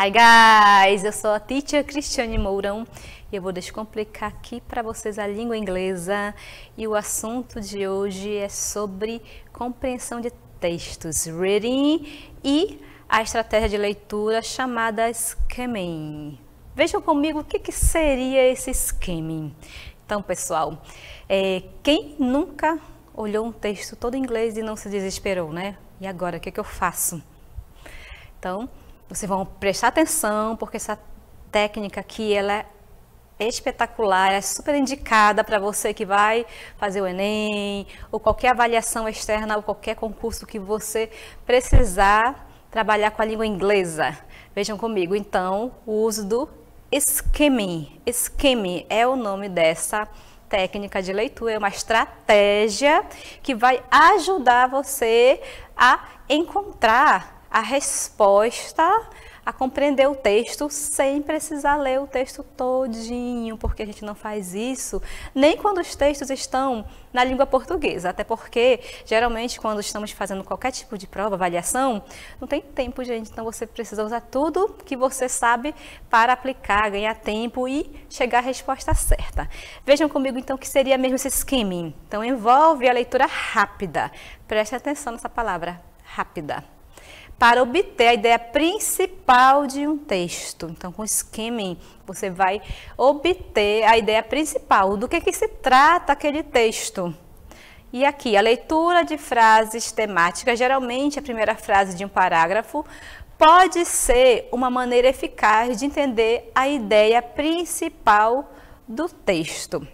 Hi guys, eu sou a Teacher Cristiane Mourão e eu vou descomplicar aqui para vocês a língua inglesa e o assunto de hoje é sobre compreensão de textos, reading e a estratégia de leitura chamada skimming. Vejam comigo o que seria esse skimming. Então pessoal, quem nunca olhou um texto todo em inglês e não se desesperou, né? E agora, o que eu faço? Então, vocês vão prestar atenção, porque essa técnica aqui, ela é espetacular, é super indicada para você que vai fazer o Enem, ou qualquer avaliação externa, ou qualquer concurso que você precisar trabalhar com a língua inglesa. Vejam comigo, então, o uso do skimming. Skimming é o nome dessa técnica de leitura, é uma estratégia que vai ajudar você a encontrar a resposta, a compreender o texto sem precisar ler o texto todinho, porque a gente não faz isso nem quando os textos estão na língua portuguesa, até porque geralmente quando estamos fazendo qualquer tipo de prova, avaliação, não tem tempo, gente, então você precisa usar tudo que você sabe para aplicar, ganhar tempo e chegar à resposta certa. Vejam comigo então o que seria mesmo esse skimming. Então envolve a leitura rápida, preste atenção nessa palavra, rápida, para obter a ideia principal de um texto. Então, com skimming, você vai obter a ideia principal do que se trata aquele texto. E aqui, a leitura de frases temáticas, geralmente a primeira frase de um parágrafo, pode ser uma maneira eficaz de entender a ideia principal do texto.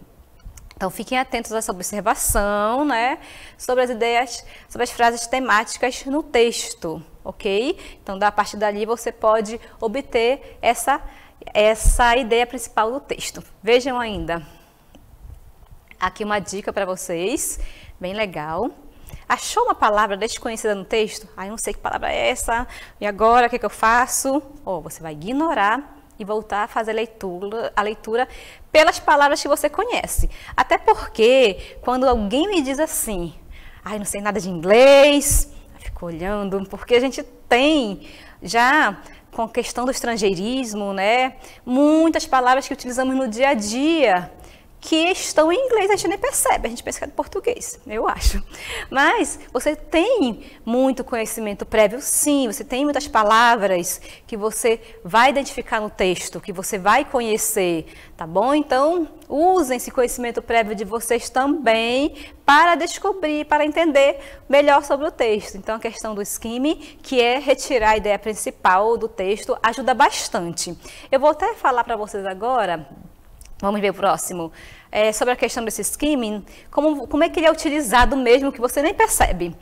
Então, fiquem atentos a essa observação, né, sobre as ideias, sobre as frases temáticas no texto, ok? Então, a partir dali, você pode obter essa ideia principal do texto. Vejam ainda, aqui uma dica para vocês, bem legal. Achou uma palavra desconhecida no texto? Ah, eu não sei que palavra é essa, e agora o que eu faço? Você vai ignorar e voltar a fazer a leitura pelas palavras que você conhece. Até porque, quando alguém me diz assim, ai, não sei nada de inglês, eu fico olhando, porque a gente tem já, com a questão do estrangeirismo, né, muitas palavras que utilizamos no dia a dia, que estão em inglês, a gente nem percebe, a gente pensa que é de português, eu acho. Mas você tem muito conhecimento prévio, sim, você tem muitas palavras que você vai identificar no texto, que você vai conhecer, tá bom? Então, usem esse conhecimento prévio de vocês também para descobrir, para entender melhor sobre o texto. Então, a questão do skimming, que é retirar a ideia principal do texto, ajuda bastante. Eu vou até falar para vocês agora. Vamos ver o próximo. Sobre a questão desse skimming, como é que ele é utilizado mesmo, que você nem percebe.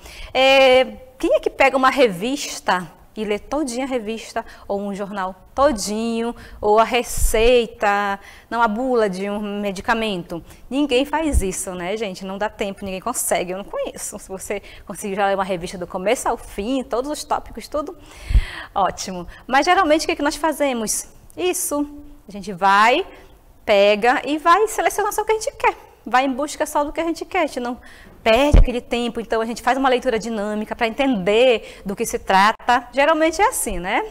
Quem é que pega uma revista e lê todinha a revista, ou um jornal todinho, ou a receita, não, a bula de um medicamento? Ninguém faz isso, né, gente? Não dá tempo, ninguém consegue, eu não conheço. Se você conseguir já ler uma revista do começo ao fim, todos os tópicos, tudo, ótimo. Mas geralmente o que nós fazemos? Isso, a gente vai, pega e vai selecionar só o que a gente quer, vai em busca só do que a gente quer, a gente não perde aquele tempo, então a gente faz uma leitura dinâmica para entender do que se trata, geralmente é assim, né?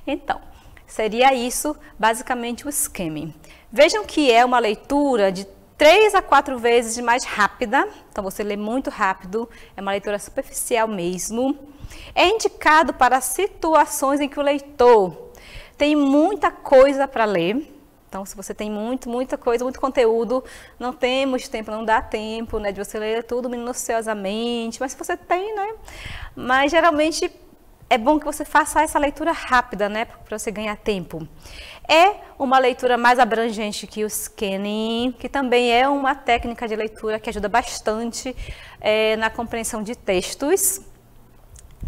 Então, seria isso basicamente o skimming. Vejam que é uma leitura de 3 a 4 vezes mais rápida, então você lê muito rápido, é uma leitura superficial mesmo, é indicado para situações em que o leitor tem muita coisa para ler. Então, se você tem muita coisa, muito conteúdo, não temos tempo, não dá tempo, né, de você ler tudo minuciosamente, mas se você tem, né, mas geralmente é bom que você faça essa leitura rápida, né, para você ganhar tempo. É uma leitura mais abrangente que o skimming, que também é uma técnica de leitura que ajuda bastante na compreensão de textos.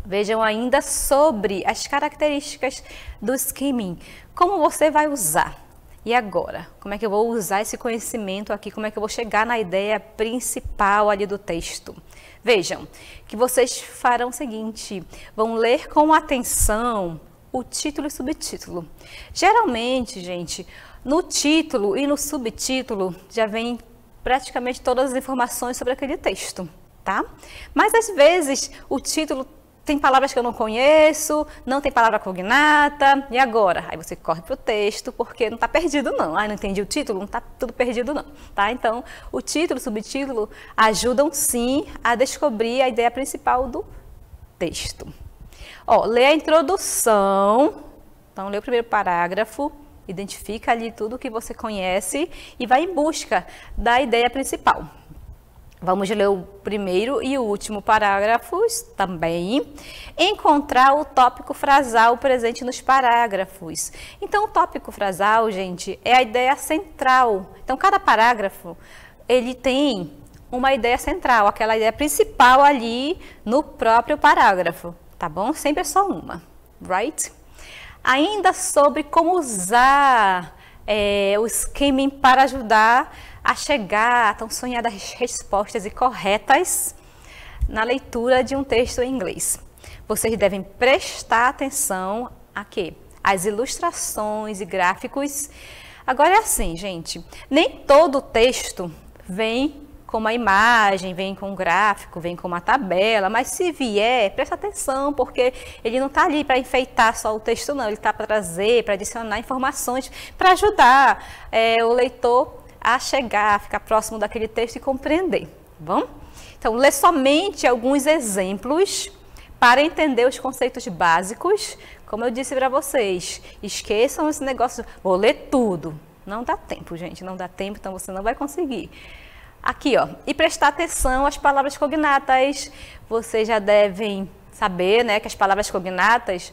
Vejam ainda sobre as características do skimming, como você vai usar. E agora, como é que eu vou usar esse conhecimento aqui? Como é que eu vou chegar na ideia principal ali do texto? Vejam, que vocês farão o seguinte, vão ler com atenção o título e subtítulo. Geralmente, gente, no título e no subtítulo já vem praticamente todas as informações sobre aquele texto, tá? Mas às vezes o título tem palavras que eu não conheço, não tem palavra cognata, e agora? Aí você corre para o texto, porque não está perdido não. Não entendi o título, não está tudo perdido não, tá? Então, o título, o subtítulo ajudam sim a descobrir a ideia principal do texto. Ó, lê a introdução, então lê o primeiro parágrafo, identifica ali tudo que você conhece e vai em busca da ideia principal. Vamos ler o primeiro e o último parágrafos também. Encontrar o tópico frasal presente nos parágrafos. Então, o tópico frasal, gente, é a ideia central. Então, cada parágrafo, ele tem uma ideia central, aquela ideia principal ali no próprio parágrafo, tá bom? Sempre é só uma, right? Ainda sobre como usar o skimming para ajudar a chegar a tão sonhadas respostas e corretas na leitura de um texto em inglês. Vocês devem prestar atenção a quê? As ilustrações e gráficos. Agora é assim, gente, nem todo texto vem com uma imagem, vem com um gráfico, vem com uma tabela, mas se vier, presta atenção, porque ele não está ali para enfeitar só o texto, não, ele está para trazer, para adicionar informações, para ajudar o leitor a chegar, a ficar próximo daquele texto e compreender, tá bom? Então, lê somente alguns exemplos para entender os conceitos básicos. Como eu disse para vocês, esqueçam esse negócio, vou ler tudo. Não dá tempo, gente, não dá tempo, então você não vai conseguir. Aqui, ó, e prestar atenção às palavras cognatas. Vocês já devem saber, né, que as palavras cognatas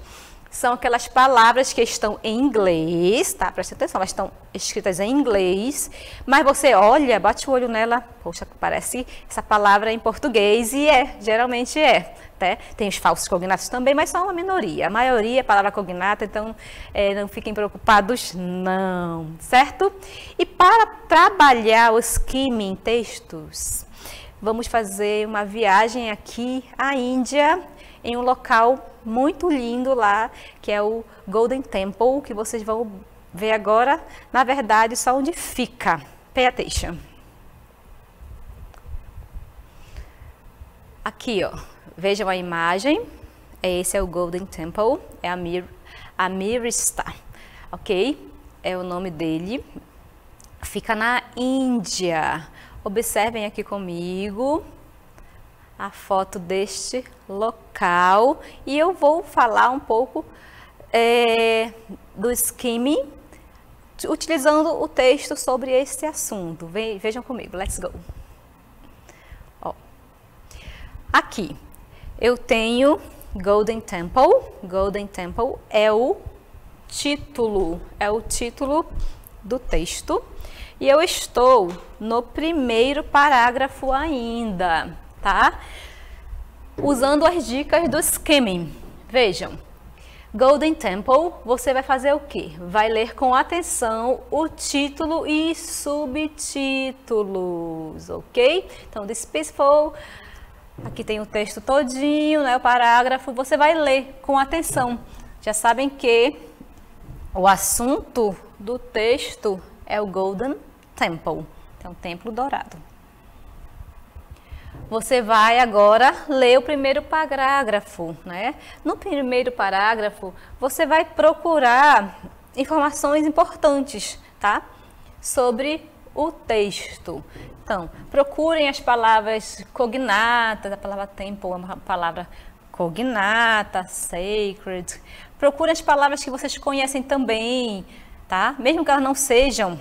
são aquelas palavras que estão em inglês, tá? Presta atenção, elas estão escritas em inglês, mas você olha, bate o olho nela, poxa, parece essa palavra em português e geralmente é, tá? Tem os falsos cognatos também, mas são uma minoria. A maioria é palavra cognata, então não fiquem preocupados, não, certo? E para trabalhar o skimming em textos, vamos fazer uma viagem aqui à Índia, em um local muito lindo lá, que é o Golden Temple, que vocês vão ver agora, na verdade, só onde fica. Pay attention. Aqui, ó, vejam a imagem, esse é o Golden Temple, é a Mirista, ok? É o nome dele, fica na Índia. Observem aqui comigo a foto deste local e eu vou falar um pouco do skimming, utilizando o texto sobre esse assunto. Vejam comigo, let's go. Ó, aqui eu tenho Golden Temple. Golden Temple é o título do texto e eu estou no primeiro parágrafo ainda, tá? Usando as dicas do skimming. Vejam, Golden Temple, você vai fazer o quê? Vai ler com atenção o título e subtítulos, ok? Então, This Peaceful, aqui tem o texto todinho, né, o parágrafo, você vai ler com atenção. Já sabem que o assunto do texto é o Golden Temple, então, Templo Dourado. Você vai agora ler o primeiro parágrafo, né? No primeiro parágrafo, você vai procurar informações importantes, tá? Sobre o texto. Então, procurem as palavras cognatas, a palavra temple é uma palavra cognata, sacred. Procurem as palavras que vocês conhecem também, tá? Mesmo que elas não sejam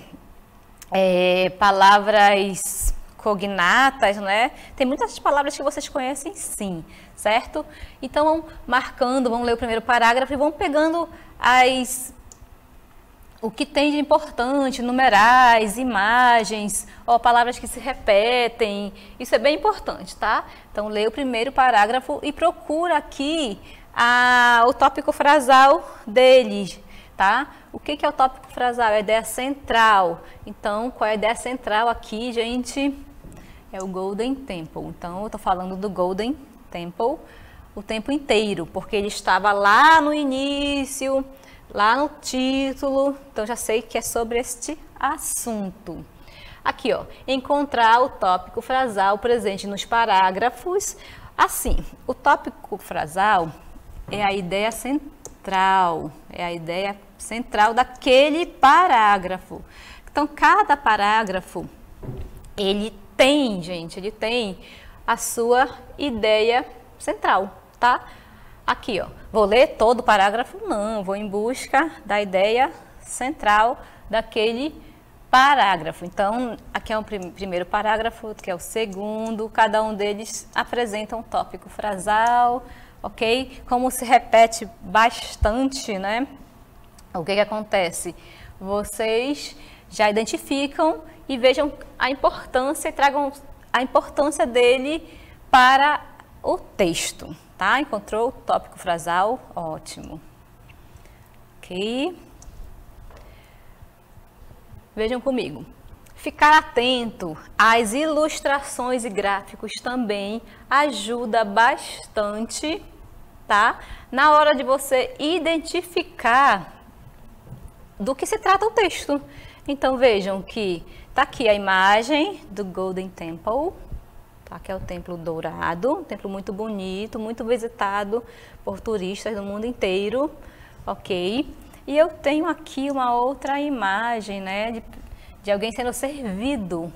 palavras cognatas, né? Tem muitas palavras que vocês conhecem sim, certo? Então, vão marcando, vão ler o primeiro parágrafo e vão pegando o que tem de importante, numerais, imagens, ó, palavras que se repetem. Isso é bem importante, tá? Então, lê o primeiro parágrafo e procura aqui o tópico frasal deles, tá? O que é o tópico frasal? É a ideia central. Então, qual é a ideia central aqui, gente? É o Golden Temple. Então, eu estou falando do Golden Temple o tempo inteiro, porque ele estava lá no início, lá no título. Então, já sei que é sobre este assunto. Aqui, ó, encontrar o tópico frasal presente nos parágrafos. Assim, o tópico frasal é a ideia central, daquele parágrafo. Então, cada parágrafo, ele tem a sua ideia central, tá? Aqui, ó, vou ler todo o parágrafo? Não, vou em busca da ideia central daquele parágrafo. Então, aqui é o primeiro parágrafo, que é o segundo, cada um deles apresenta um tópico frasal, ok? Como se repete bastante, né? O que acontece? Vocês já identificam e vejam a importância, e tragam a importância dele para o texto, tá? Encontrou o tópico frasal? Ótimo. Ok. Vejam comigo. Ficar atento às ilustrações e gráficos também ajuda bastante, tá? Na hora de você identificar do que se trata o texto. Então, vejam que tá aqui a imagem do Golden Temple, tá? Que é o Templo Dourado, um templo muito bonito, muito visitado por turistas do mundo inteiro, ok? E eu tenho aqui uma outra imagem, né, de alguém sendo servido.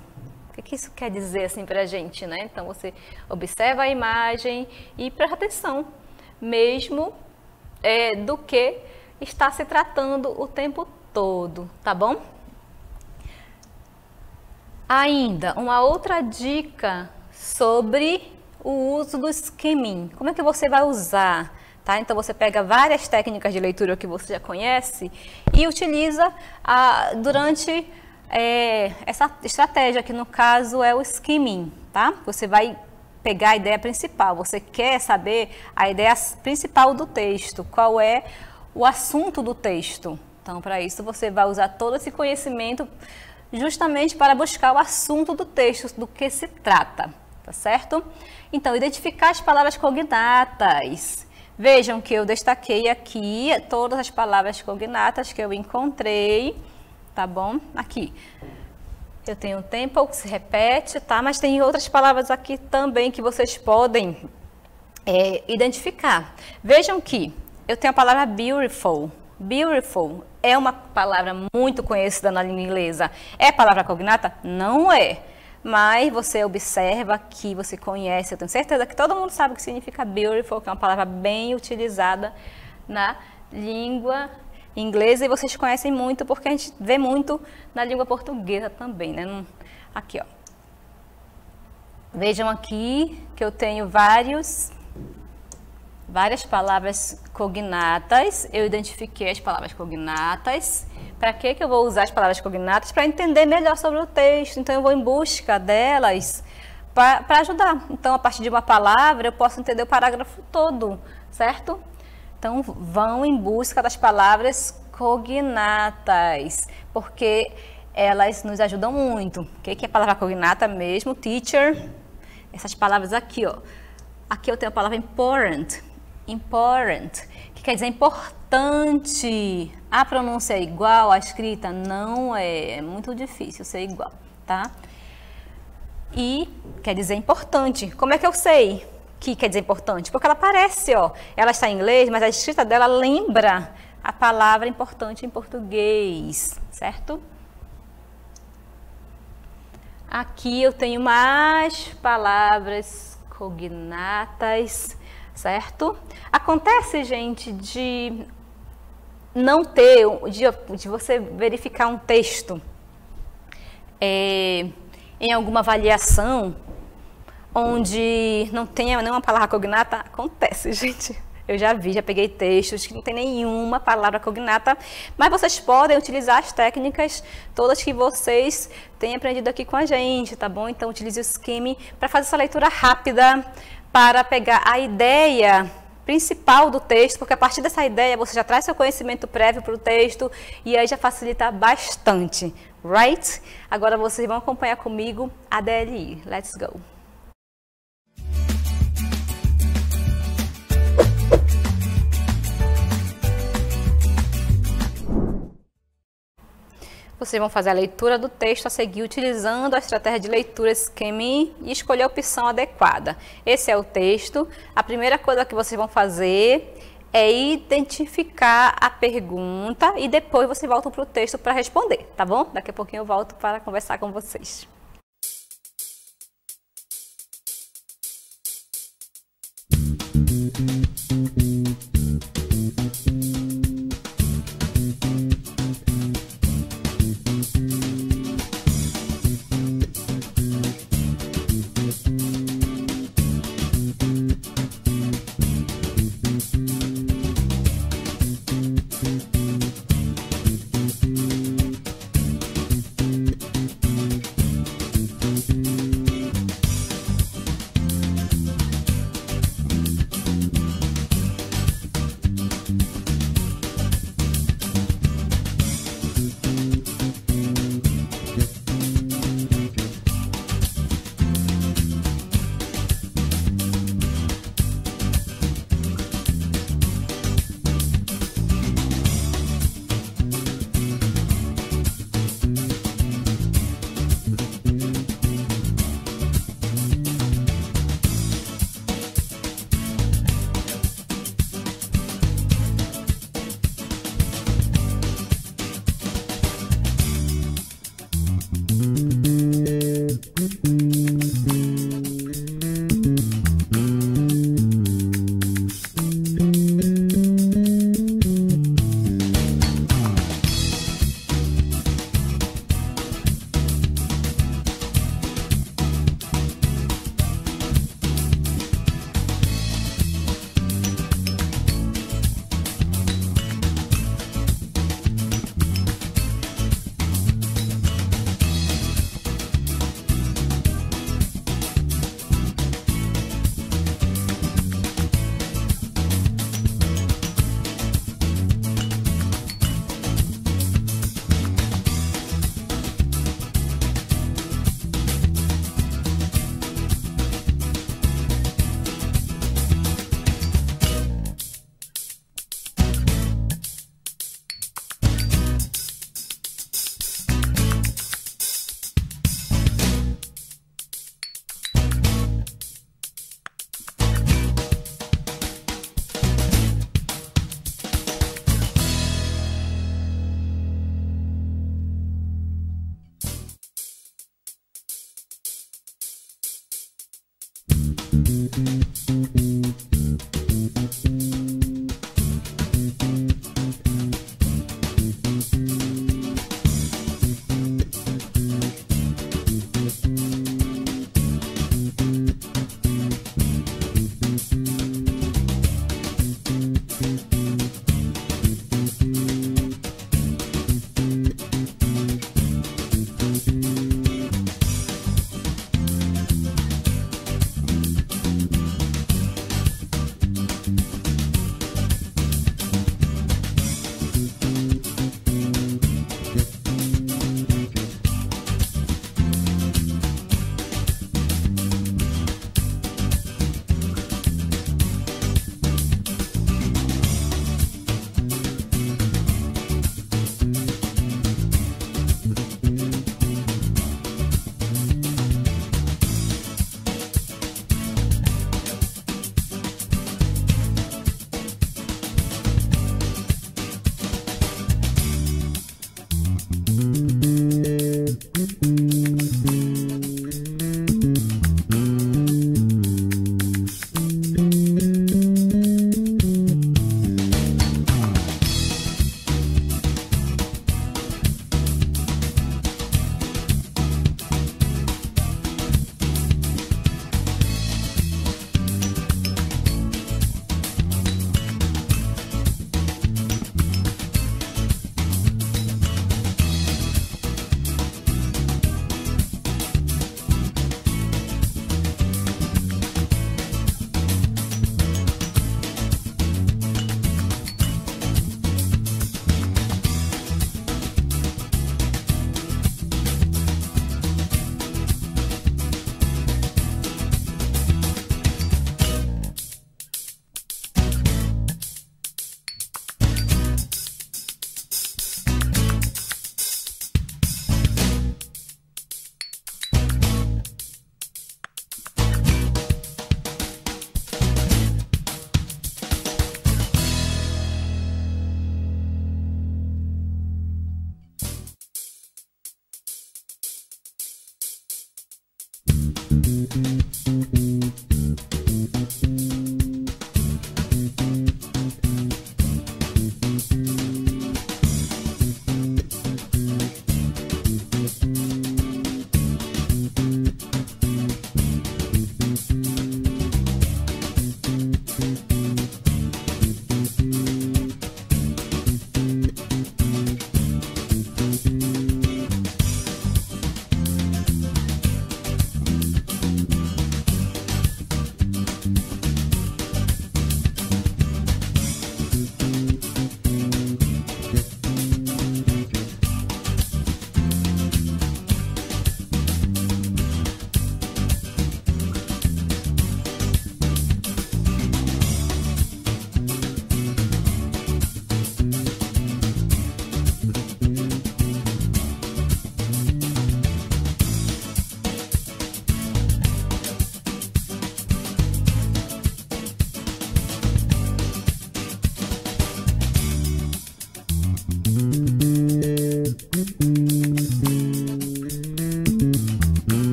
O que isso quer dizer assim pra gente, né? Então, você observa a imagem e presta atenção, mesmo do que está se tratando o tempo todo, tá bom? Ainda, uma outra dica sobre o uso do skimming. Como é que você vai usar? Tá? Então, você pega várias técnicas de leitura que você já conhece e utiliza durante essa estratégia, que no caso é o skimming. Tá? Você vai pegar a ideia principal, você quer saber a ideia principal do texto, qual é o assunto do texto. Então, para isso, você vai usar todo esse conhecimento justamente para buscar o assunto do texto, do que se trata, tá certo? Então, identificar as palavras cognatas. Vejam que eu destaquei aqui todas as palavras cognatas que eu encontrei, tá bom? Aqui, eu tenho tempo que se repete, tá? Mas tem outras palavras aqui também que vocês podem identificar. Vejam que eu tenho a palavra beautiful. Beautiful é uma palavra muito conhecida na língua inglesa. É palavra cognata? Não é. Mas você observa que você conhece, eu tenho certeza que todo mundo sabe o que significa beautiful, que é uma palavra bem utilizada na língua inglesa, e vocês conhecem muito porque a gente vê muito na língua portuguesa também, né? Aqui, ó. Vejam aqui que eu tenho várias palavras cognatas. Eu identifiquei as palavras cognatas. Para que eu vou usar as palavras cognatas? Para entender melhor sobre o texto. Então, eu vou em busca delas para ajudar. Então, a partir de uma palavra, eu posso entender o parágrafo todo, certo? Então, vão em busca das palavras cognatas, porque elas nos ajudam muito. O que é a palavra cognata mesmo? Teacher. Essas palavras aqui, ó. Aqui eu tenho a palavra important. Important, que quer dizer importante. A pronúncia é igual, a escrita não é. É muito difícil ser igual, tá? E quer dizer importante. Como é que eu sei que quer dizer importante? Porque ela parece, ó. Ela está em inglês, mas a escrita dela lembra a palavra importante em português, certo? Aqui eu tenho mais palavras cognatas, certo? Acontece, gente, de não ter, de você verificar um texto em alguma avaliação onde não tenha nenhuma palavra cognata. Acontece, gente. Eu já peguei textos que não tem nenhuma palavra cognata, mas vocês podem utilizar as técnicas todas que vocês têm aprendido aqui com a gente, tá bom? Então, utilize o skimming para fazer essa leitura rápida, para pegar a ideia principal do texto, porque a partir dessa ideia você já traz seu conhecimento prévio para o texto e aí já facilita bastante, right? Agora vocês vão acompanhar comigo a DLI. Let's go! Vocês vão fazer a leitura do texto a seguir utilizando a estratégia de leitura Skimming e escolher a opção adequada. Esse é o texto. A primeira coisa que vocês vão fazer é identificar a pergunta e depois você volta para o texto para responder, tá bom? Daqui a pouquinho eu volto para conversar com vocês.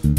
De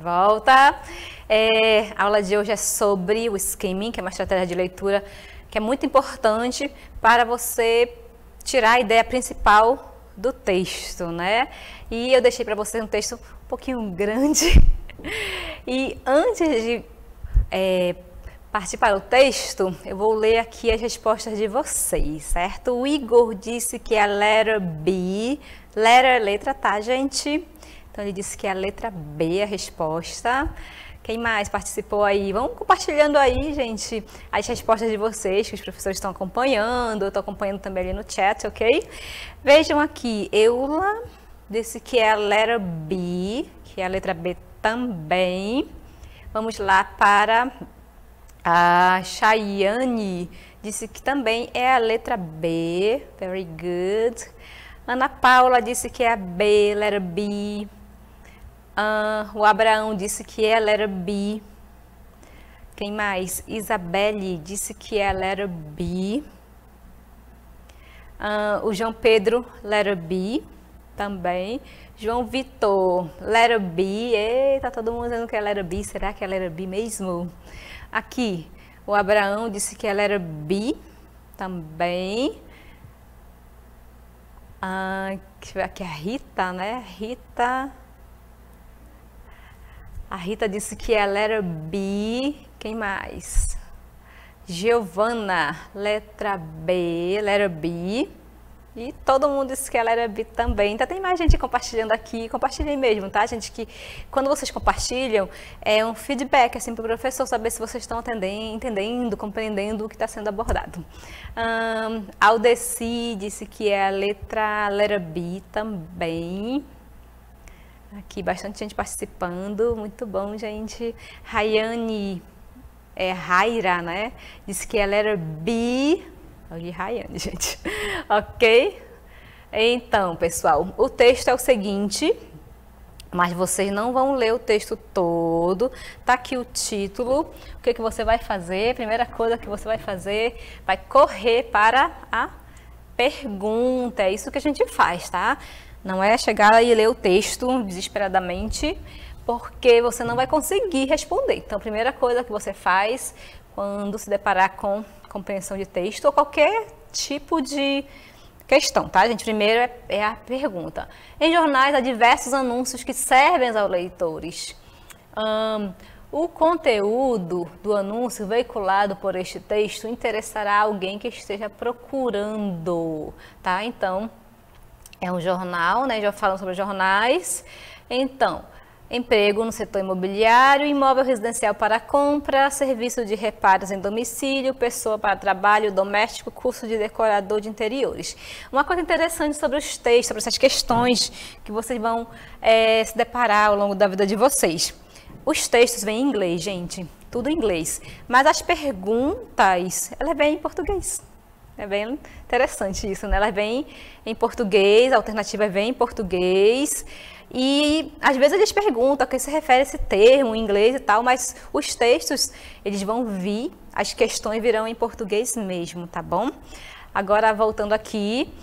volta. A aula de hoje é sobre o skimming, que é uma estratégia de leitura que é muito importante para você tirar a ideia principal do texto, né? E eu deixei para vocês um texto um pouquinho grande. E antes de partir para o texto, eu vou ler aqui as respostas de vocês, certo? O Igor disse que é a letter B, letter, letra, tá, gente? Então, ele disse que é a letra B a resposta. Quem mais participou aí? Vamos compartilhando aí, gente, as respostas de vocês, que os professores estão acompanhando. Eu estou acompanhando também ali no chat, ok? Vejam aqui, Eula disse que é a letra B, que é a letra B também. Vamos lá para a Chayane, disse que também é a letra B. Very good. Ana Paula disse que é a B, letra B. O Abraão disse que é a letra B. Quem mais? Isabelle disse que é a letra B. O João Pedro, letra B também. João Vitor, letra B. Eita, todo mundo dizendo que é letra B. Será que é letra B mesmo? Aqui, o Abraão disse que é letra B também. Deixa eu ver aqui a Rita, né? A Rita disse que é a letra B. Quem mais? Giovana, letra B, letra B. E todo mundo disse que a letra B também. Então tem mais gente compartilhando aqui. Compartilhem mesmo, tá, gente? Que quando vocês compartilham, é um feedback assim para o professor saber se vocês estão entendendo, compreendendo o que está sendo abordado. Aldeci disse que é a letra B também. Aqui, bastante gente participando, muito bom, gente. Rayane, Raira, né? Disse que ela era B. Olha, Rayane, gente. Ok? Então, pessoal, o texto é o seguinte, mas vocês não vão ler o texto todo. Tá aqui o título. O que você vai fazer? Primeira coisa que você vai fazer, vai correr para a pergunta. É isso que a gente faz, tá? Não é chegar e ler o texto desesperadamente, porque você não vai conseguir responder. Então, a primeira coisa que você faz quando se deparar com compreensão de texto ou qualquer tipo de questão, tá, gente? Primeiro é a pergunta. Em jornais há diversos anúncios que servem aos leitores. O conteúdo do anúncio veiculado por este texto interessará alguém que esteja procurando, tá? Então, é um jornal, né? Já falamos sobre jornais. Então, emprego no setor imobiliário, imóvel residencial para compra, serviço de reparos em domicílio, pessoa para trabalho doméstico, curso de decorador de interiores. Uma coisa interessante sobre os textos, sobre essas questões que vocês vão se deparar ao longo da vida de vocês. Os textos vêm em inglês, gente, tudo em inglês. Mas as perguntas, elas vêm em português. É bem interessante isso, né? Elas vêm em português, a alternativa vem em português. E às vezes eles perguntam a que se refere esse termo em inglês e tal, mas os textos, eles vão vir, as questões virão em português mesmo, tá bom? Agora, voltando aqui,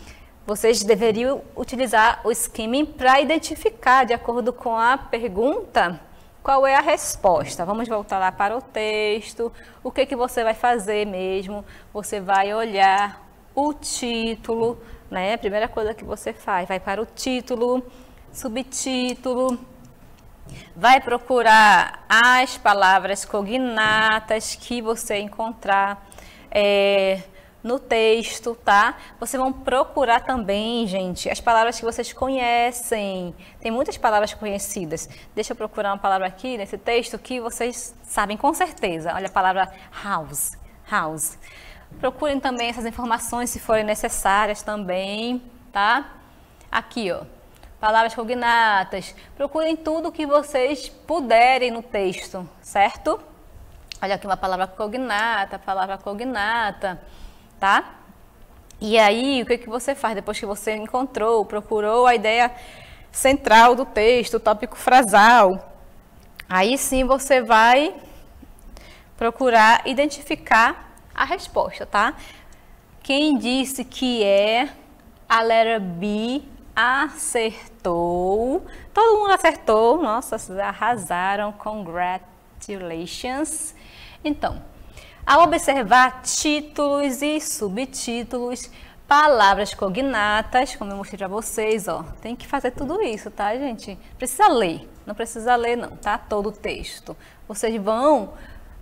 vocês deveriam utilizar o skimming para identificar, de acordo com a pergunta, qual é a resposta. Vamos voltar lá para o texto. O que você vai fazer mesmo? Você vai olhar o título, né? A primeira coisa que você faz, vai para o título, subtítulo, vai procurar as palavras cognatas que você encontrar no texto, tá? Vocês vão procurar também, gente, as palavras que vocês conhecem. Tem muitas palavras conhecidas. Deixa eu procurar uma palavra aqui nesse texto que vocês sabem com certeza. Olha a palavra house, house. Procurem também essas informações se forem necessárias também, tá? Aqui, ó. Palavras cognatas. Procurem tudo que vocês puderem no texto, certo? Olha aqui uma palavra cognata, tá? E aí, o que que você faz depois que você encontrou, procurou a ideia central do texto, o tópico frasal? Aí sim você vai procurar identificar a resposta, tá? Quem disse que é a letra B acertou. Todo mundo acertou. Nossa, vocês arrasaram. Congratulations. Então, ao observar títulos e subtítulos, palavras cognatas, como eu mostrei para vocês, ó, tem que fazer tudo isso, tá, gente? Precisa ler. Não precisa ler não, tá? Todo o texto. Vocês vão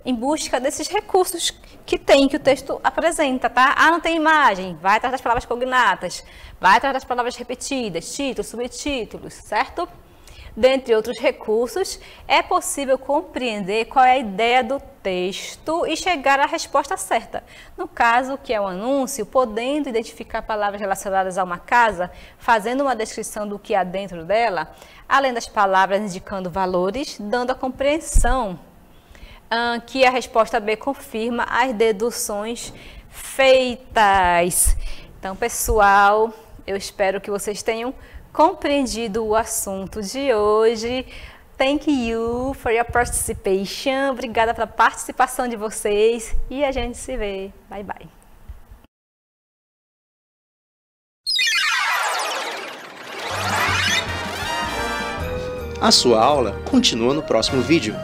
em busca desses recursos que o texto apresenta, tá? Ah, não tem imagem, vai atrás das palavras cognatas, vai atrás das palavras repetidas, títulos, subtítulos, certo? Dentre outros recursos, é possível compreender qual é a ideia do texto e chegar à resposta certa. No caso, que é o anúncio, podendo identificar palavras relacionadas a uma casa, fazendo uma descrição do que há dentro dela, além das palavras indicando valores, dando a compreensão que a resposta B confirma as deduções feitas. Então, pessoal, eu espero que vocês tenham compreendido o assunto de hoje. Thank you for your participation. Obrigada pela participação de vocês e a gente se vê. Bye, bye. A sua aula continua no próximo vídeo.